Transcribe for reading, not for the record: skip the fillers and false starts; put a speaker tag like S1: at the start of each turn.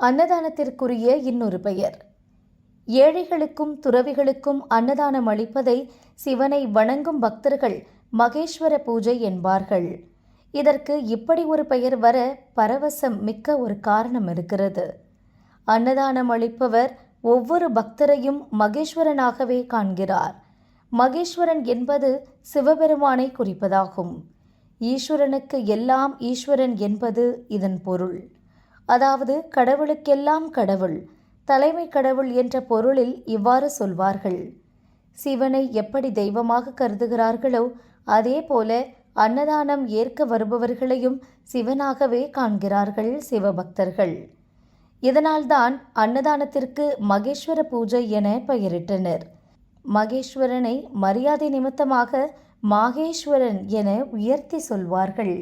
S1: அன்னதானத்திற்குரிய இன்னொரு பெயர். ஏழைகளுக்கும் துறவிகளுக்கும் அன்னதானம் அளிப்பதை சிவனை வணங்கும் பக்தர்கள் மகேஸ்வர பூஜை என்பார்கள். இதற்கு இப்படி ஒரு பெயர் வர பரவசம் மிக்க ஒரு காரணம் இருக்கிறது. அன்னதானம் அளிப்பவர் ஒவ்வொரு பக்தரையும் மகேஸ்வரனாகவே காண்கிறார். மகேஸ்வரன் என்பது சிவபெருமானை குறிப்பதாகும். ஈஸ்வரனுக்கு எல்லாம் ஈஸ்வரன் என்பது இதன் பொருள். அதாவது கடவுளுக்கெல்லாம் கடவுள், தலைமை கடவுள் என்ற பொருளில் இவ்வாறு சொல்வார்கள். சிவனை எப்படி தெய்வமாக கருதுகிறார்களோ அதே போல அன்னதானம் ஏற்க வருபவர்களையும் சிவனாகவே காண்கிறார்கள் சிவபக்தர்கள். இதனால்தான் அன்னதானத்திற்கு மகேஸ்வர பூஜை என பெயரிட்டனர். மகேஸ்வரனை மரியாதை நிமித்தமாக மாகேஸ்வரன் என உயர்த்தி சொல்வார்கள்.